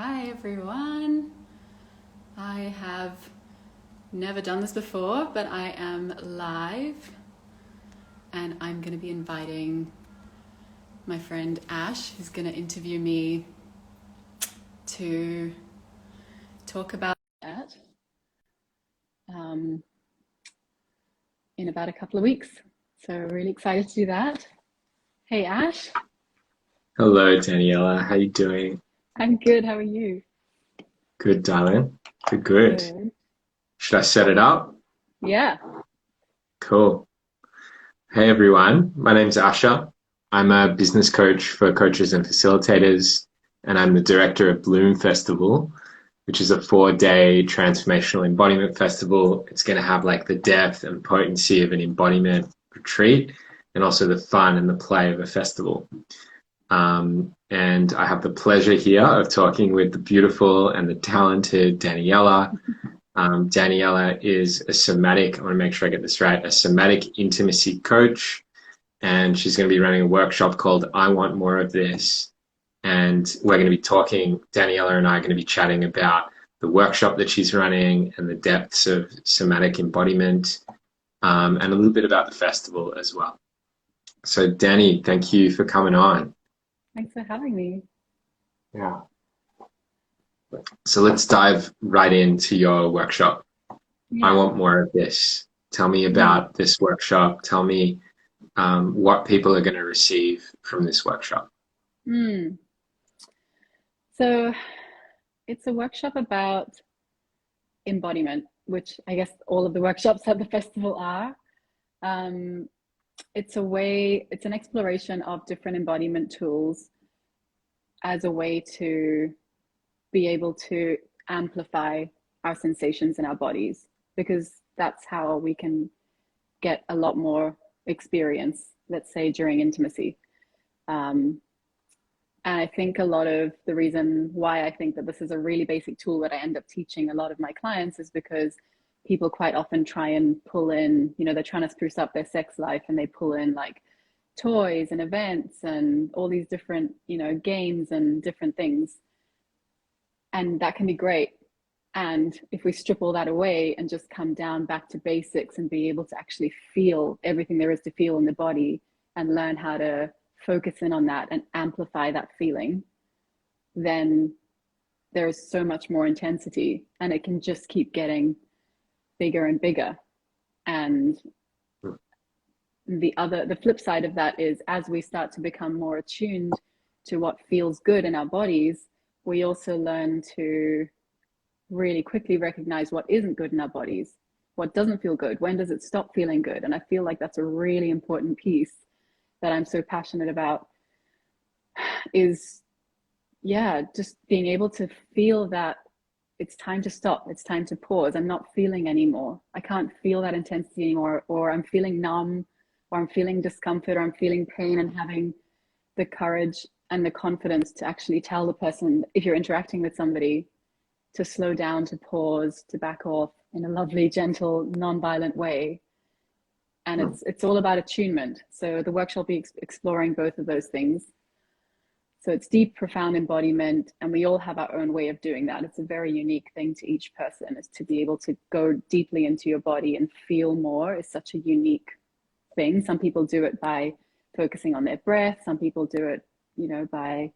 Hi everyone. I have never done this before, but I am live and I'm going to be inviting my friend Ash, who's going to interview me to talk about that um, in about a couple of weeks. So, really excited to do that. Hey Ash, Hello, Daniela. How you doing? I'm good. How are you? Good, darling. Good, good. Good. Should I set it up? Yeah. Cool. Hey, everyone. My name's Asha. I'm a business coach for coaches and facilitators, and I'm the director of Bloom Festival, which is a 4-day transformational embodiment festival. It's going to have like the depth and potency of an embodiment retreat, and also the fun and the play of a festival. And I have the pleasure here of talking with the beautiful and the talented Daniela. Daniela is a somatic, I want to make sure I get this right, a somatic intimacy coach. And she's going to be running a workshop called I Want More of This. And we're going to be talking, Daniela and I are going to be chatting about the workshop that she's running and the depths of somatic embodiment, and a little bit about the festival as well. So, Danny, thank you for coming on. Thanks for having me. Yeah. So let's dive right into your workshop. I Yeah. want more of this. Tell me Mm. about this workshop. Tell me what people are going to receive from this workshop. Mm. So, it's a workshop about embodiment, which I guess all of the workshops at the festival are. Um, it's an exploration of different embodiment tools as a way to be able to amplify our sensations in our bodies, because that's how we can get a lot more experience, let's say during intimacy. Um, And I think a lot of the reason why I think that this is a really basic tool that I end up teaching a lot of my clients is because people quite often try and pull in, they're trying to spruce up their sex life and they pull in like toys and events and all these different, games and different things. And that can be great. And if we strip all that away and just come down back to basics and be able to actually feel everything there is to feel in the body and learn how to focus in on that and amplify that feeling, then there's so much more intensity and it can just keep getting bigger and bigger. And the flip side of that is, as we start to become more attuned to what feels good in our bodies, we also learn to really quickly recognize what isn't good in our bodies, what doesn't feel good, when does it stop feeling good. And I feel like that's a really important piece that I'm so passionate about, is, yeah, just being able to feel that it's time to stop, it's time to pause. I'm not feeling anymore, I can't feel that intensity anymore, or I'm feeling numb, or I'm feeling discomfort, or I'm feeling pain, and having the courage and the confidence to actually tell the person, if you're interacting with somebody, to slow down, to pause, to back off in a lovely, gentle, non-violent way. And it's all about attunement. So the workshop will be exploring both of those things. So it's deep, profound embodiment, and we all have our own way of doing that. It's a very unique thing to each person, is to be able to go deeply into your body and feel more is such a unique thing. Some people do it by focusing on their breath. Some people do it, by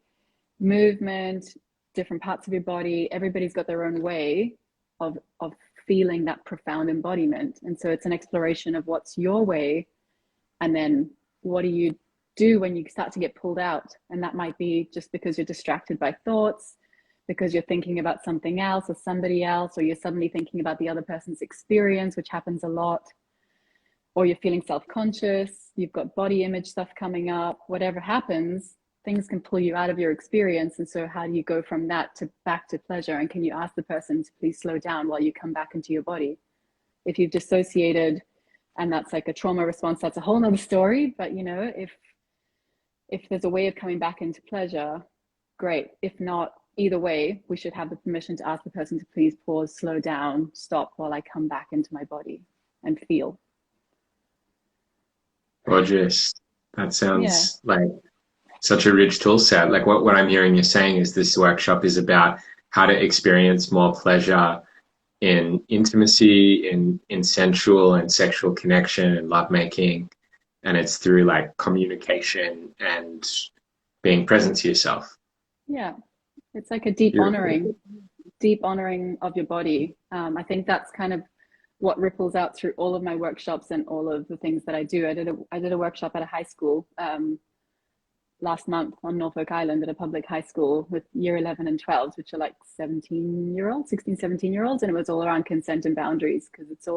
movement, different parts of your body. Everybody's got their own way of feeling that profound embodiment. And so it's an exploration of what's your way, and then what do you do when you start to get pulled out. And that might be just because you're distracted by thoughts, because you're thinking about something else or somebody else, or you're suddenly thinking about the other person's experience, which happens a lot, or you're feeling self-conscious, you've got body image stuff coming up. Whatever happens, things can pull you out of your experience. And so how do you go from that to back to pleasure? And can you ask the person to please slow down while you come back into your body? If you've dissociated and that's like a trauma response, that's a whole nother story. But if there's a way of coming back into pleasure, great. If not, either way, we should have the permission to ask the person to please pause, slow down, stop while I come back into my body and feel. Gorgeous. That Yeah. sounds like such a rich tool set. Like what I'm hearing you saying is this workshop is about how to experience more pleasure in intimacy, in sensual and sexual connection and lovemaking. And it's through like communication and being present to yourself. Yeah, it's like a Beautiful. deep honoring of your body. I think that's kind of what ripples out through all of my workshops and all of the things that I do. I did a workshop at a high school last month on Norfolk Island at a public high school with year 11 and 12s, which are like 17-year-olds, 16, 17-year-olds. And it was all around consent and boundaries because it's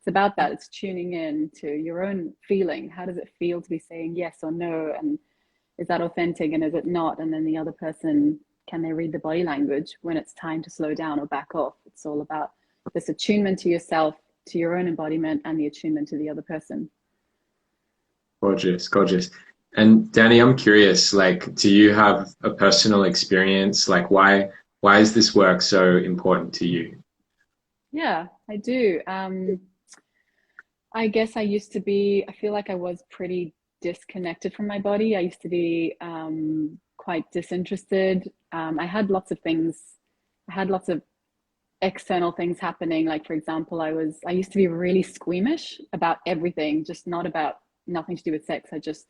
about that. It's tuning in to your own feeling. How does it feel to be saying yes or no? And is that authentic and is it not? And then the other person, can they read the body language when it's time to slow down or back off? It's all about this attunement to yourself, to your own embodiment, and the attunement to the other person. Gorgeous, gorgeous. And Danny, I'm curious, like, do you have a personal experience? Like, why is this work so important to you? Yeah, I do. I guess I feel like I was pretty disconnected from my body. I used to be quite disinterested. I had lots of external things happening. Like, for example, I used to be really squeamish about everything, just not about nothing to do with sex. I just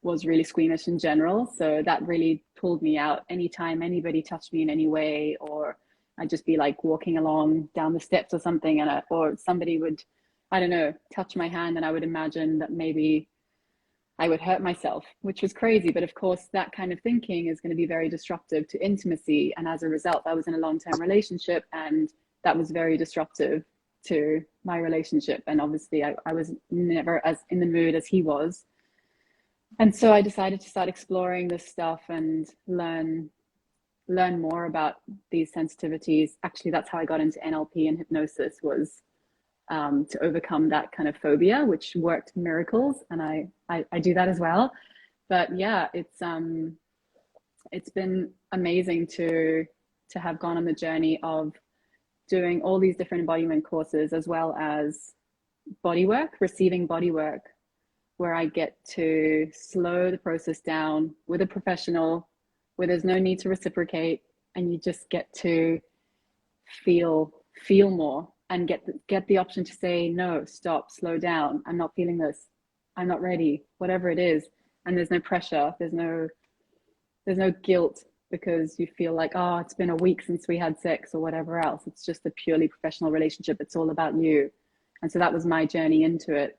was really squeamish in general. So that really pulled me out anytime anybody touched me in any way, or I'd just be like walking along down the steps or something, or somebody would, I don't know, touch my hand, and I would imagine that maybe I would hurt myself, which was crazy. But of course, that kind of thinking is going to be very disruptive to intimacy. And as a result, I was in a long-term relationship, and that was very disruptive to my relationship. And obviously, I was never as in the mood as he was. And so I decided to start exploring this stuff and learn more about these sensitivities. Actually, that's how I got into NLP and hypnosis, was to overcome that kind of phobia, which worked miracles. And I do that as well. But yeah, it's been amazing to have gone on the journey of doing all these different embodiment courses, as well as body work, receiving body work, where I get to slow the process down with a professional, where there's no need to reciprocate, and you just get to feel more, and get the option to say no, stop, slow down. I'm not feeling this. I'm not ready. Whatever it is, and there's no pressure. There's no guilt because you feel like, oh, it's been a week since we had sex or whatever else. It's just a purely professional relationship. It's all about you. And so that was my journey into it.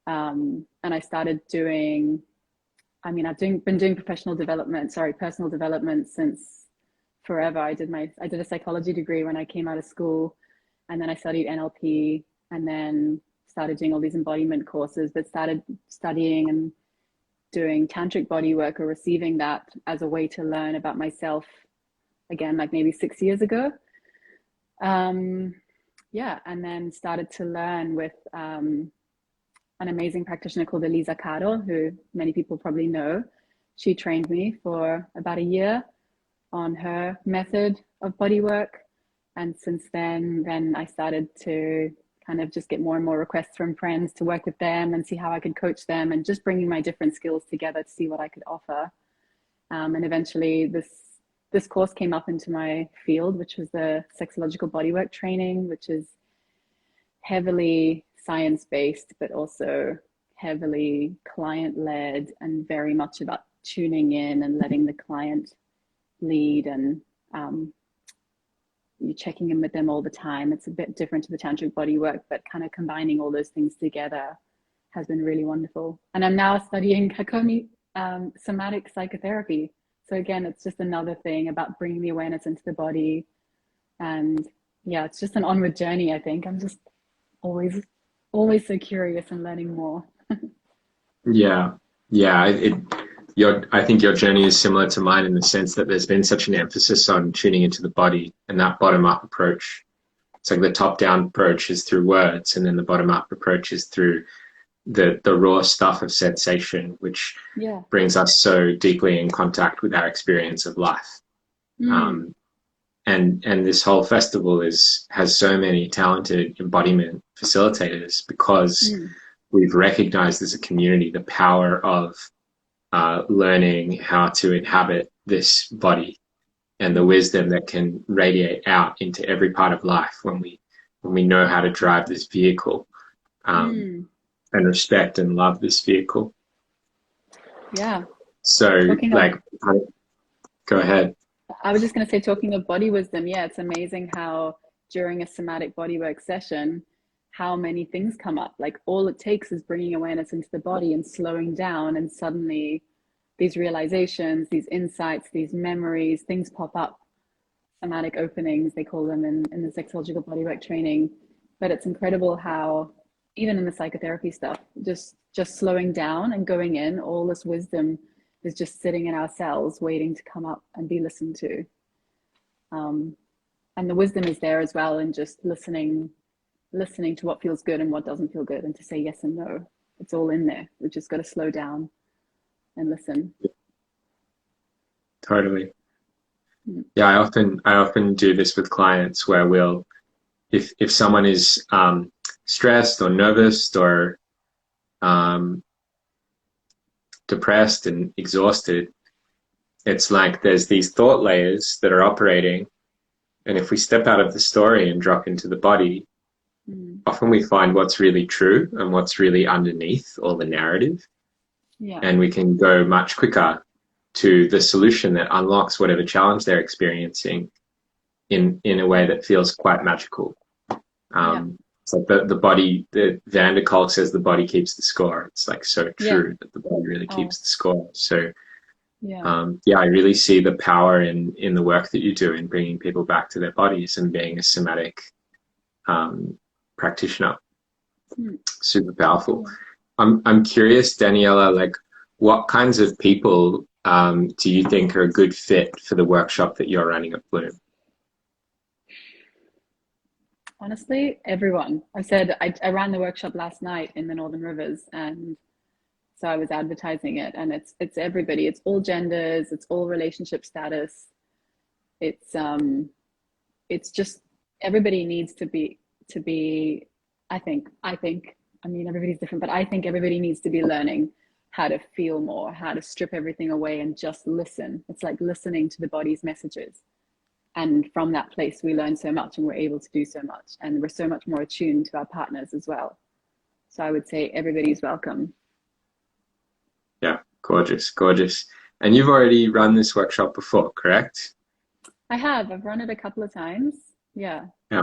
And I started doing, been doing personal development since forever. I did a psychology degree when I came out of school, and then I studied NLP, and then started doing all these embodiment courses, but started studying and doing tantric body work, or receiving that as a way to learn about myself again, like maybe 6 years ago. Yeah, and then started to learn with an amazing practitioner called Elisa Caro, who many people probably know. She trained me for about a year on her method of body work. And since then I started to kind of just get more and more requests from friends to work with them and see how I could coach them, and just bringing my different skills together to see what I could offer. And eventually this course came up into my field, which was the sexological bodywork training, which is heavily science-based, but also heavily client-led, and very much about tuning in and letting the client lead, and you're checking in with them all the time. It's a bit different to the tantric body work, but kind of combining all those things together has been really wonderful. And I'm now studying Hakomi somatic psychotherapy. So again, it's just another thing about bringing the awareness into the body. And yeah, it's just an onward journey, I think. I'm just always so curious and learning more. Yeah, yeah. I think your journey is similar to mine in the sense that there's been such an emphasis on tuning into the body, and that bottom-up approach. It's like the top-down approach is through words, and then the bottom-up approach is through the raw stuff of sensation, which Yeah. brings us so deeply in contact with our experience of life. And this whole festival has so many talented embodiment facilitators, because we've recognized as a community the power of learning how to inhabit this body, and the wisdom that can radiate out into every part of life when we know how to drive this vehicle, Mm. and respect and love this vehicle. Yeah. So, Talking of, like, go ahead. I was just going to say, talking of body wisdom, yeah, it's amazing how during a somatic bodywork session, how many things come up. Like all it takes is bringing awareness into the body and slowing down, and suddenly these realizations, these insights, these memories, things pop up. Somatic openings, they call them in the sexological bodywork training. But it's incredible how even in the psychotherapy stuff, just slowing down and going in, all this wisdom is just sitting in our cells waiting to come up and be listened to. Um, and the wisdom is there as well in just listening to what feels good and what doesn't feel good, and to say yes and no. It's all in there. We've just got to slow down and listen. Totally. Yeah, I often do this with clients where we'll, if someone is stressed or nervous or um, depressed and exhausted, it's like there's these thought layers that are operating, and if we step out of the story and drop into the body, often we find what's really true and what's really underneath all the narrative, Yeah. and we can go much quicker to the solution that unlocks whatever challenge they're experiencing in a way that feels quite magical. Yeah. So the body, the Van der Kolk says the body keeps the score. It's like so Yeah. true that the body really Oh, keeps the score. So yeah. yeah, I really see the power in the work that you do in bringing people back to their bodies and being a somatic practitioner. Super powerful. I'm curious, Daniela, like what kinds of people do you think are a good fit for the workshop that you're running at Bloom? Honestly, everyone. I said I ran the workshop last night in the Northern Rivers, and so I was advertising it, and it's everybody. It's all genders, it's all relationship status. It's it's just everybody needs to be I mean everybody's different, but I think everybody needs to be learning how to feel more, how to strip everything away and just listen. It's like listening to the body's messages. And from that place, we learn so much and we're able to do so much. And we're so much more attuned to our partners as well. So I would say everybody's welcome. Yeah, gorgeous, gorgeous. And you've already run this workshop before, correct? I have. I've run it a couple of times. Yeah. Yeah.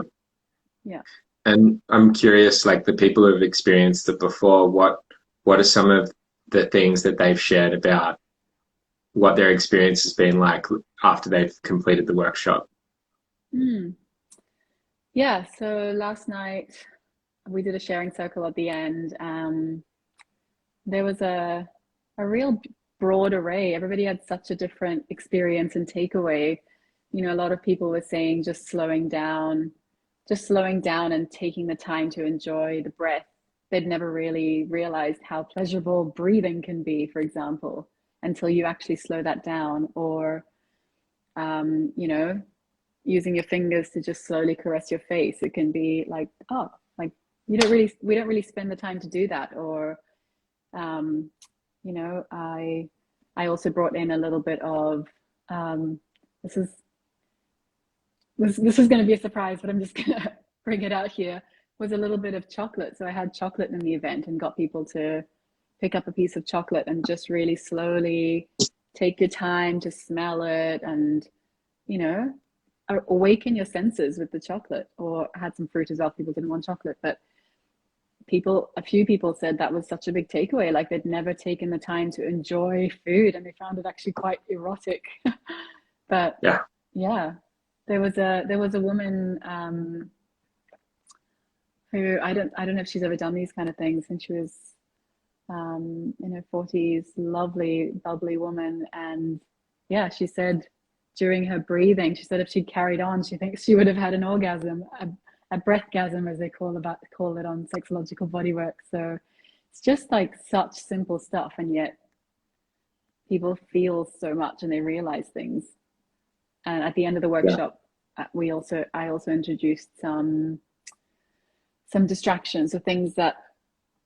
Yeah. And I'm curious, like the people who have experienced it before, what are some of the things that they've shared about what their experience has been like after they've completed the workshop? Mm. Yeah. So last night we did a sharing circle at the end. There was a real broad array. Everybody had such a different experience and takeaway. You know, a lot of people were saying just slowing down and taking the time to enjoy the breath. They'd never really realized how pleasurable breathing can be, for example, until you actually slow that down. Or, you know, using your fingers to just slowly caress your face. It can be like, oh, like we don't really spend the time to do that. Or, um, you know, I also brought in a little bit of, um, this is this is going to be a surprise, but I'm just going to bring it out here, was a little bit of chocolate. So I had chocolate in the event and got people to pick up a piece of chocolate and just really slowly take your time to smell it and, you know, awaken your senses with the chocolate. Or I had some fruit as well. People didn't want chocolate, but a few people said that was such a big takeaway. Like they'd never taken the time to enjoy food and they found it actually quite erotic. But Yeah. yeah, there was a woman who I don't know if she's ever done these kind of things, and she was in her 40s, lovely, bubbly woman. And yeah, she said during her breathing, she said if she'd carried on, she thinks she would have had an orgasm, a breathgasm, as they call it on sexological bodywork. So it's just like such simple stuff, and yet people feel so much and they realize things. And at the end of the Yeah. workshop, I also introduced some distractions, or things that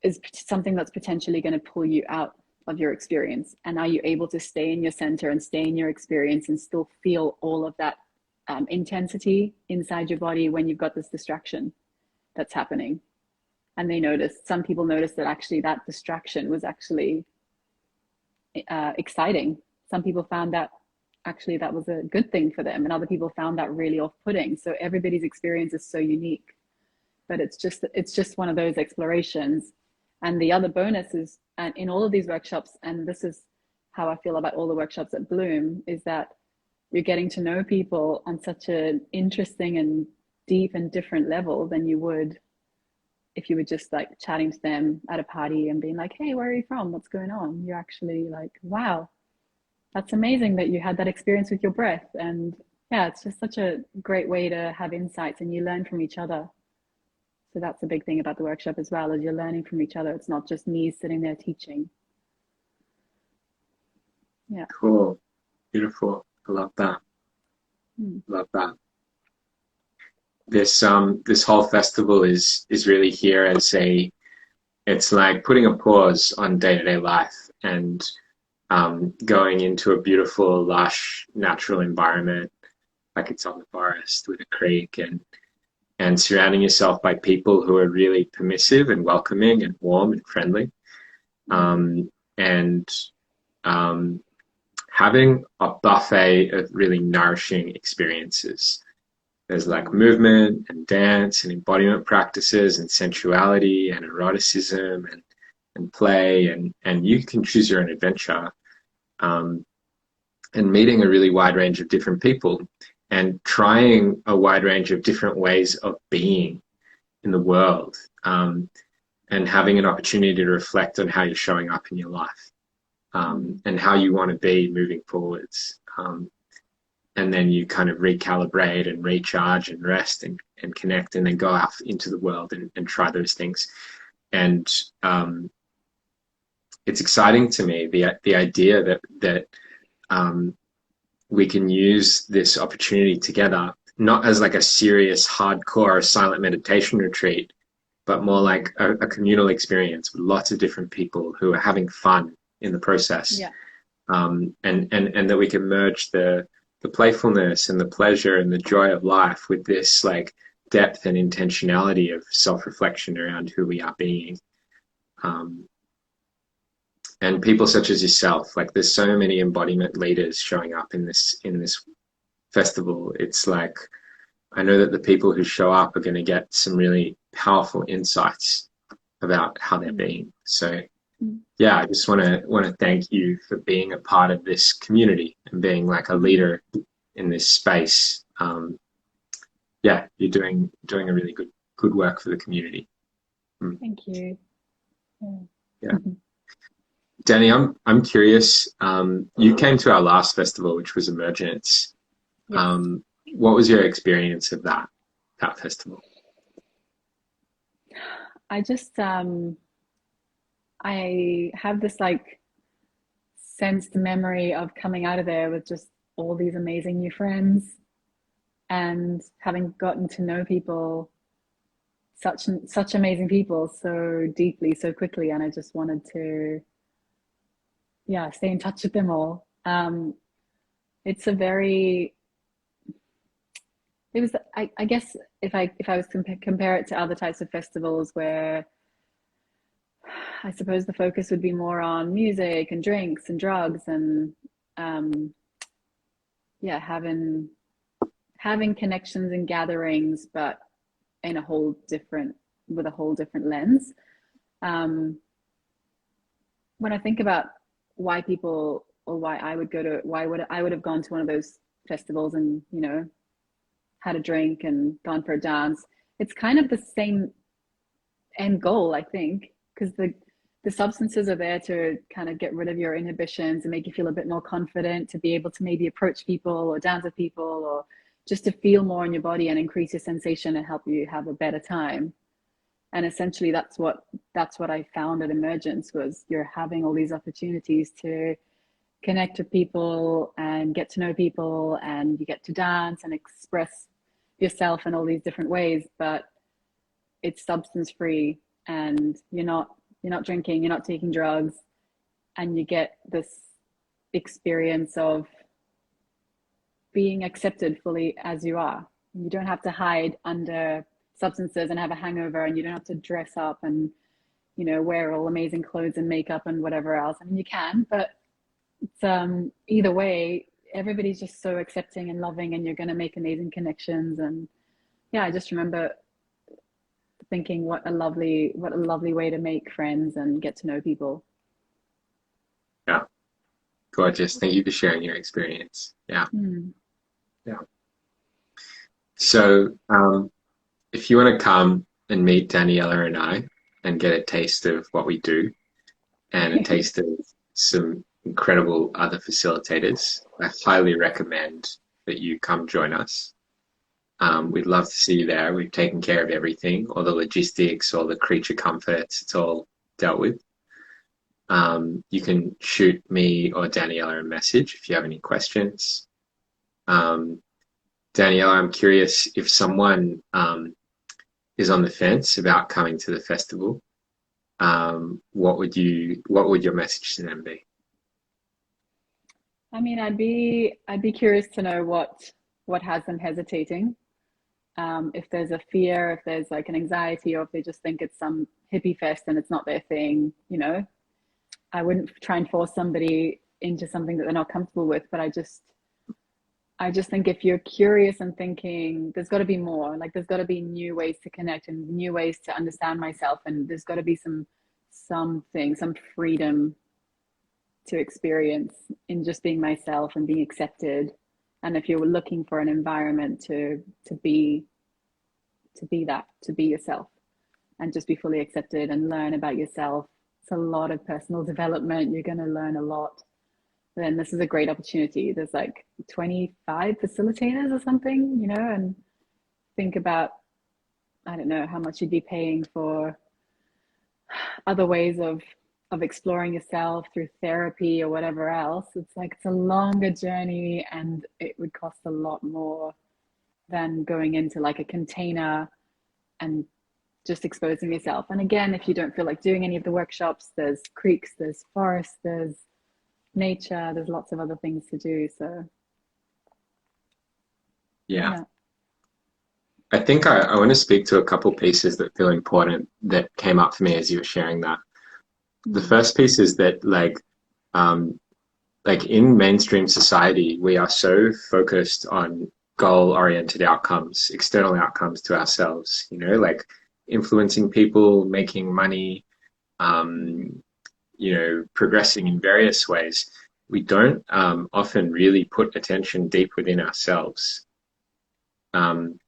is something that's potentially going to pull you out of your experience? And are you able to stay in your center and stay in your experience and still feel all of that intensity inside your body when you've got this distraction that's happening? And some people noticed that actually that distraction was actually exciting. Some people found that actually that was a good thing for them, and other people found that really off-putting. So everybody's experience is so unique, but it's just one of those explorations. And the other bonus is, and in all of these workshops, and this is how I feel about all the workshops at Bloom, is that you're getting to know people on such an interesting and deep and different level than you would if you were just like chatting to them at a party and being like, hey, where are you from? What's going on? You're actually like, wow, that's amazing that you had that experience with your breath. And yeah, it's just such a great way to have insights, and you learn from each other. So that's a big thing about the workshop as well, is you're learning from each other. It's not just me sitting there teaching. Yeah. Cool. Beautiful. I love that. Love that. This whole festival is really here as it's like putting a pause on day-to-day life and going into a beautiful, lush, natural environment, like it's on the forest with a creek, and surrounding yourself by people who are really permissive and welcoming and warm and friendly, and having a buffet of really nourishing experiences. There's like movement and dance and embodiment practices and sensuality and eroticism and play, and you can choose your own adventure, and meeting a really wide range of different people and trying a wide range of different ways of being in the world, and having an opportunity to reflect on how you're showing up in your life, and how you want to be moving forwards. And then you kind of recalibrate and recharge and rest and connect, and then go out into the world and try those things. And it's exciting to me, the idea that we can use this opportunity together, not as like a serious, hardcore silent meditation retreat, but more like a communal experience with lots of different people who are having fun in the process. Yeah. And that we can merge the playfulness and the pleasure and the joy of life with this like depth and intentionality of self-reflection around who we are being. And people such as yourself, like there's so many embodiment leaders showing up in this festival. It's like, I know that the people who show up are going to get some really powerful insights about how they're being. So yeah, I just want to thank you for being a part of this community and being like a leader in this space. Yeah, you're doing a really good work for the community. Thank you. Yeah. Danny, I'm curious. You came to our last festival, which was Emergence. Yes. What was your experience of that festival? I just I have this like sensed memory of coming out of there with just all these amazing new friends and having gotten to know people, such amazing people, so deeply, so quickly, and I just wanted to, yeah, stay in touch with them all. It's a very, it was, I guess if I was compare it to other types of festivals where I suppose the focus would be more on music and drinks and drugs and yeah, having connections and gatherings, but in a whole different with a whole different lens. When I think about why people, or why I would I would have gone to one of those festivals and, you know, had a drink and gone for a dance, it's kind of the same end goal, I think, because the substances are there to kind of get rid of your inhibitions and make you feel a bit more confident to be able to maybe approach people or dance with people, or just to feel more in your body and increase your sensation and help you have a better time. And essentially that's what I found at Emergence, was you're having all these opportunities to connect with people and get to know people, and you get to dance and express yourself in all these different ways, but it's substance free, and you're not drinking, you're not taking drugs, and you get this experience of being accepted fully as you are. You don't have to hide under substances and have a hangover, and you don't have to dress up and, you know, wear all amazing clothes and makeup and whatever else. I mean, you can, but it's either way, everybody's just so accepting and loving, and you're going to make amazing connections. And yeah, I just remember thinking what a lovely way to make friends and get to know people. Yeah, gorgeous. Thank you for sharing your experience. Yeah, Mm. yeah. So, if you want to come and meet Daniela and I and get a taste of what we do and a taste of some incredible other facilitators, I highly recommend that you come join us. We'd love to see you there. We've taken care of everything, all the logistics, all the creature comforts, it's all dealt with. You can shoot me or Daniela a message if you have any questions. Daniela, I'm curious if someone is on the fence about coming to the festival, what would your message to them be? I mean, I'd be curious to know what has them hesitating. If there's a fear, if there's like an anxiety, or if they just think it's some hippie fest and it's not their thing, you know, I wouldn't try and force somebody into something that they're not comfortable with. But I just think if you're curious and thinking, there's got to be more, like there's got to be new ways to connect and new ways to understand myself, and there's got to be some freedom to experience in just being myself and being accepted. And if you're looking for an environment to be yourself and just be fully accepted and learn about yourself, it's a lot of personal development. You're going to learn a lot. Then this is a great opportunity. There's like 25 facilitators or something, you know, and think about, I don't know how much you'd be paying for other ways of exploring yourself through therapy or whatever else. It's like it's a longer journey, and it would cost a lot more than going into like a container and just exposing yourself. And again, if you don't feel like doing any of the workshops, there's creeks, there's forests, there's nature, there's lots of other things to do. So Yeah. yeah. I think I want to speak to a couple pieces that feel important that came up for me as you were sharing that. The Mm. first piece is that like in mainstream society, we are so focused on goal-oriented outcomes, external outcomes to ourselves, you know, like influencing people, making money, you know, progressing in various ways. We don't often really put attention deep within ourselves. Um,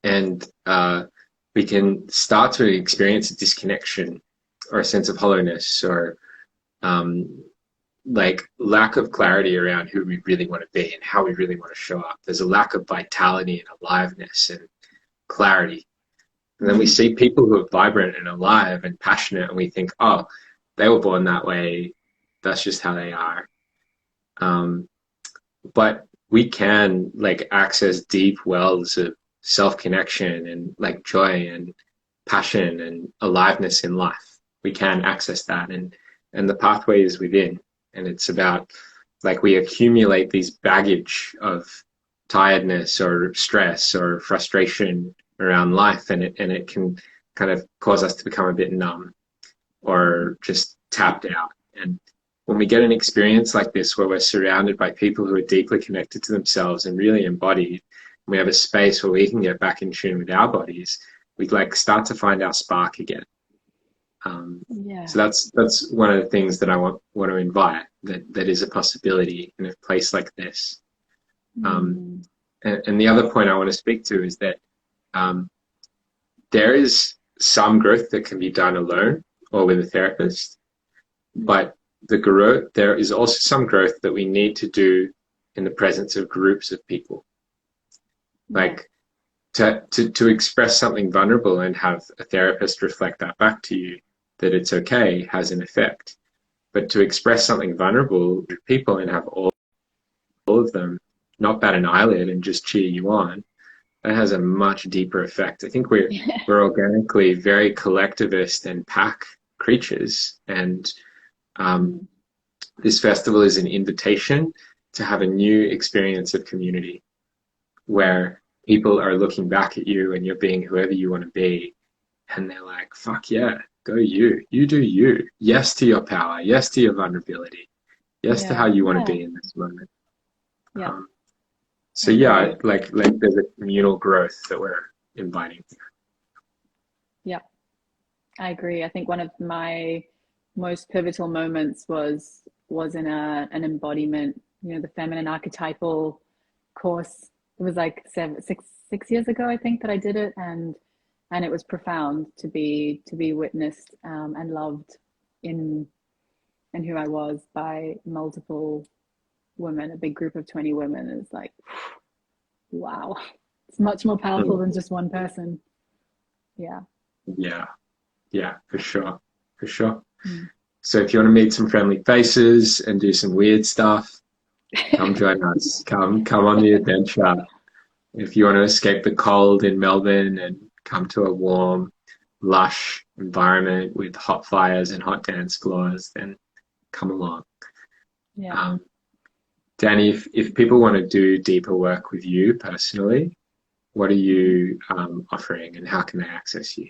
and we can start to experience a disconnection or a sense of hollowness or like lack of clarity around who we really want to be and how we really want to show up. There's a lack of vitality and aliveness and clarity. And then we see people who are vibrant and alive and passionate, and we think, oh, they were born that way. That's just how they are. But we can like access deep wells of self-connection and like joy and passion and aliveness in life. We can access that, and the pathway is within. And it's about like we accumulate these baggage of tiredness or stress or frustration around life, and it can kind of cause us to become a bit numb or just tapped out. And when we get an experience like this where we're surrounded by people who are deeply connected to themselves and really embodied, and we have a space where we can get back in tune with our bodies, we like start to find our spark again. Yeah. So that's one of the things that I want to invite, that is a possibility in a place like this. And the other point I want to speak to is that there is some growth that can be done alone or with a therapist, but there is also some growth that we need to do in the presence of groups of people. Like to express something vulnerable and have a therapist reflect that back to you, that it's okay, has an effect. But to express something vulnerable to people and have all of them not bat an eyelid and just cheer you on, that has a much deeper effect. I think we're organically very collectivist and pack creatures, and Mm. This festival is an invitation to have a new experience of community where people are looking back at you and you're being whoever you want to be. And they're like, fuck yeah, go you. You do you. Yes to your power. Yes to your vulnerability. Yes to how Yeah, you want to yeah, be in this moment. yeah, Um, so I yeah, agree. like there's a communal growth that we're inviting. Yeah, I agree. I think one of my most pivotal moments was in an embodiment, the feminine archetypal course. It was like 6 years ago, I think, that I did it, and it was profound to be witnessed and loved in who I was by multiple women, a big group of 20 women. Is like, wow, it's much more powerful than Mm. just one person. Yeah. Yeah, yeah, for sure. For sure. Mm. So if you want to meet some friendly faces and do some weird stuff, come join us. Come on the adventure. If you want to escape the cold in Melbourne and come to a warm, lush environment with hot fires and hot dance floors, then come along. Yeah. Um, Danny, if people want to do deeper work with you personally, what are Mhm. you offering and how can they access you?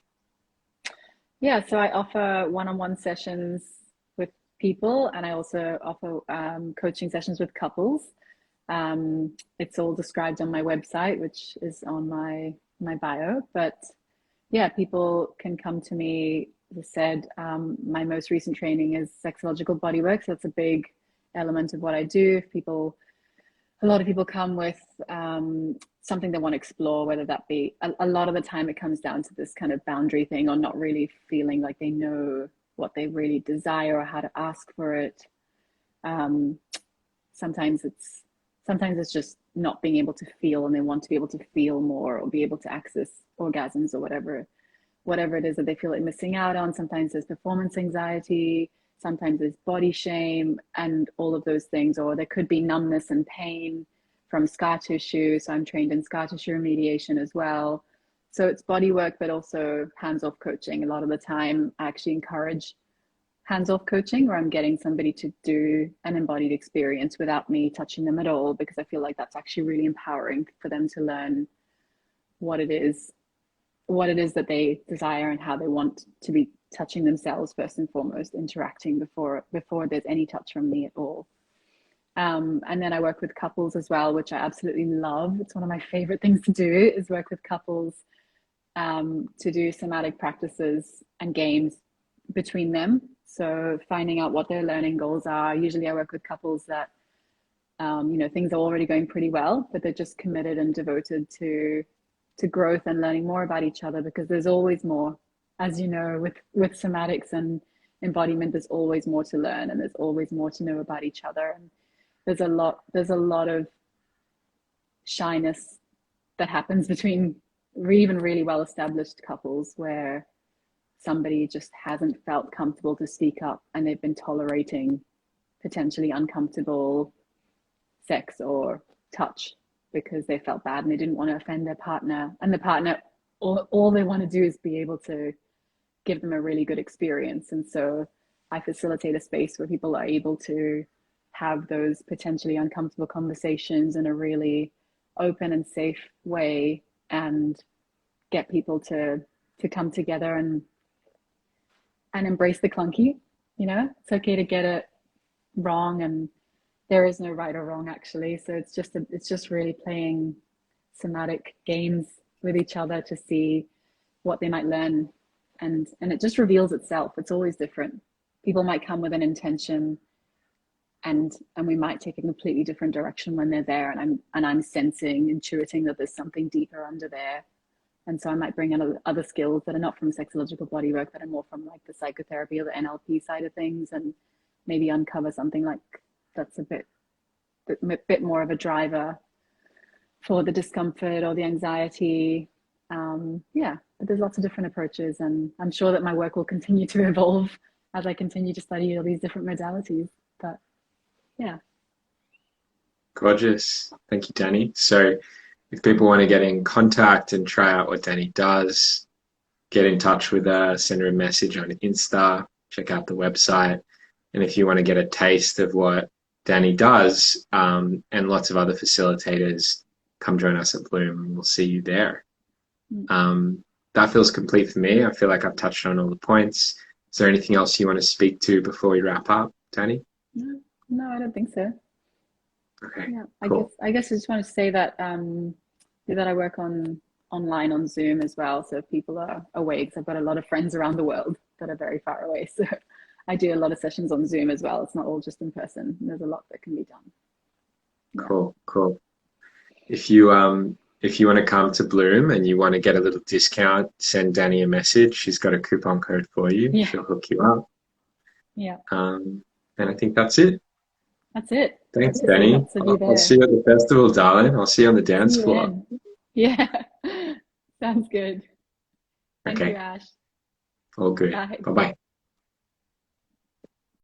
Yeah, so I offer one-on-one sessions with people, and I also offer coaching sessions with couples. It's all described on my website, which is on my bio. But yeah, people can come to me. As I said, my most recent training is sexological bodywork, so that's a big element of what I do. If people A lot of people come with something they want to explore, whether that be a lot of the time it comes down to this kind of boundary thing, or not really feeling like they know what they really desire or how to ask for it. Um, sometimes it's sometimes it's just not being able to feel, and they want to be able to feel more or be able to access orgasms or whatever it is that they feel like missing out on. Sometimes there's performance anxiety, sometimes there's body shame, and all of those things. Or there could be numbness and pain from scar tissue. So I'm trained in scar tissue remediation as well. So it's body work, but also hands off coaching. A lot of the time, I actually encourage hands off coaching where I'm getting somebody to do an embodied experience without me touching them at all, because I feel like that's actually really empowering for them to learn what it is what it is that they desire and how they want to be touching themselves first and foremost, interacting before there's any touch from me at all. And then I work with couples as well, which I absolutely love. It's one of my favorite things to do is work with couples to do somatic practices and games between them. So finding out what their learning goals are. Usually I work with couples that things are already going pretty well, but they're just committed and devoted to growth and learning more about each other, because there's always more. As you know, with somatics and embodiment, there's always more to learn, and there's always more to know about each other. And there's a lot of shyness that happens between even really well established couples, where somebody just hasn't felt comfortable to speak up, and they've been tolerating potentially uncomfortable sex or touch because they felt bad and they didn't want to offend their partner. And the partner, all they want to do is be able to give them a really good experience. And so I facilitate a space where people are able to have those potentially uncomfortable conversations in a really open and safe way, and get people to come together and embrace the clunky. It's okay to get it wrong, and there is no right or wrong, actually. So it's just really playing somatic games with each other to see what they might learn, and it just reveals itself. It's always different. People might come with an intention, and we might take a completely different direction when they're there, and I'm sensing, intuiting that there's something deeper under there. And so I might bring in other skills that are not from sexological bodywork, that are more from like the psychotherapy or the NLP side of things, and maybe uncover something like that's a bit more of a driver for the discomfort or the anxiety. Yeah, but there's lots of different approaches, and I'm sure that my work will continue to evolve as I continue to study all these different modalities. But yeah. Gorgeous. Thank you, Danny. So if people want to get in contact and try out what Danny does, get in touch with her, send her a message on Insta, check out the website. And if you want to get a taste of what Danny does, and lots of other facilitators, come join us at Bloom and we'll see you there. That feels complete for me. I feel like I've touched on all the points. Is there anything else you want to speak to before we wrap up, Danny? No, I don't think so. Okay, Yeah, cool. I guess I just want to say that that I work online on Zoom as well. So if people are away, because I've got a lot of friends around the world that are very far away. So I do a lot of sessions on Zoom as well. It's not all just in person. There's a lot that can be done. Yeah. Cool, cool. If you want to come to Bloom and you want to get a little discount, send Danny a message. She's got a coupon code for you. Yeah. She'll hook you up. Yeah. And I think that's it. That's it. Thanks, Danny. I'll see you at the festival, darling. I'll see you on the dance floor. Yeah. Sounds good. Thank you, Okay. Ash. All good. Bye. Bye-bye.